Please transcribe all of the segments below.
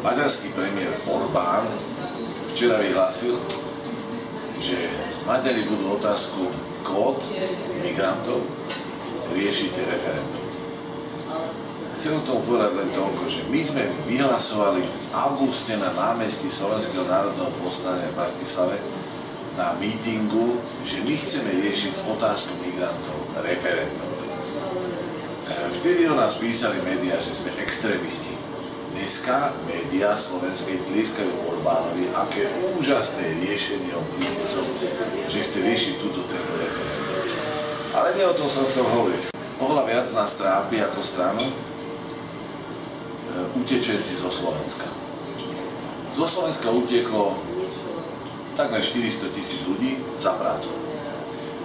Maďarský premiér Orbán včera vyhlásil, že Maďari budú otázku kvót migrantov riešiť referendum. Chcem tomu povedať len toľko, že my sme vyhlasovali v auguste na námestí Slovenského národného povstania v Bratislave na mítingu, že my chceme riešiť otázku migrantov referendum. Vtedy o nás písali médiá, že sme extrémisti. Dneska médiá slovenské tlieskajú Orbánovi, aké úžasné riešenie on priniesol, že chce riešiť túto tému referendum. Ale nie o tom som chcel hovoriť. Oveľa viac nás trápi ako stranu utečenci zo Slovenska. Zo Slovenska utieklo takmer 400 000 ľudí za prácou.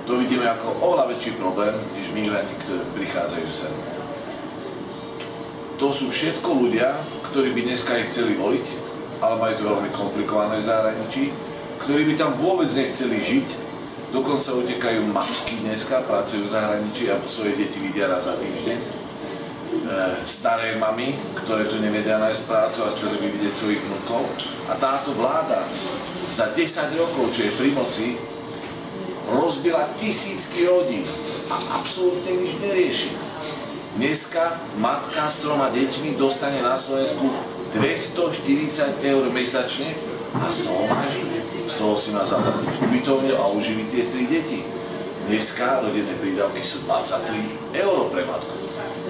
To vidíme ako oveľa väčší problém, než migranti, ktorí prichádzajú sem. To sú všetko ľudia, ktorí by dneska ich chceli voliť, ale majú to veľmi komplikované v zahraničí, ktorí by tam vôbec nechceli žiť, dokonca utekajú matky dneska, pracujú v zahraničí a svoje deti vidia raz za týždeň. Staré mamy, ktoré tu nevedia nájsť prácu a chceli by vidieť svojich vnukov. A táto vláda za 10 rokov, čo je pri moci, rozbila tisícky rodín a absolútne nič nerieši. Dneska matka s 3 deťmi dostane na Slovensku 240 € mesačne a z toho má žiť. Z toho si má zaplatiť ubytovňu a uživiť tie 3 deti. Dneska rodinné prídavky sú 23 € pre matku.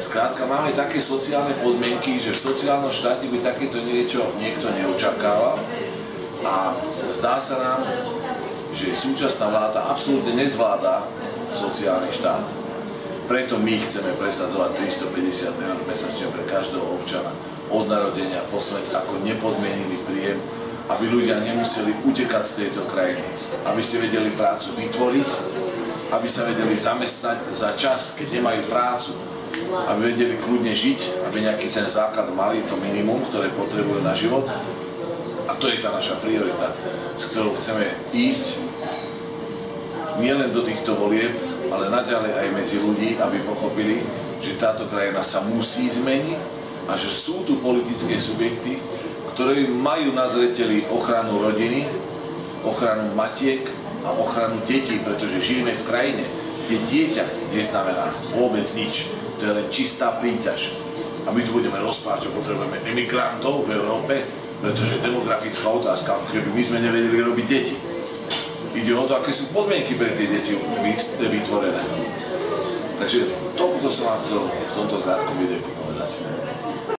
Skrátka, máme také sociálne podmienky, že v sociálnom štáte by takéto niečo niekto neočakával a zdá sa nám, že súčasná vláda absolútne nezvláda sociálny štát. Preto my chceme presadzovať 350 € mesačne pre každého občana od narodenia po smrť ako nepodmienený príjem, aby ľudia nemuseli utekať z tejto krajiny, aby si vedeli prácu vytvoriť, aby sa vedeli zamestnať za čas, keď nemajú prácu, aby vedeli kľudne žiť, aby nejaký ten základ mali, to minimum, ktoré potrebujú na život. A to je tá naša priorita, s ktorou chceme ísť nielen do týchto volieb, ale naďalej aj medzi ľudí, aby pochopili, že táto krajina sa musí zmeniť a že sú tu politické subjekty, ktoré majú na zreteli ochranu rodiny, ochranu matiek a ochranu detí, pretože žijeme v krajine, kde dieťa neznamená vôbec nič. To je len čistá príťaž. A my tu budeme rozprávať, že potrebujeme emigrantov v Európe, pretože demografická otázka, ako keby my sme nevedeli robiť deti. Ide o to, aké sú podmienky pre tie deti vytvorené. Takže toľko som vám chcel v tomto krátkom videu.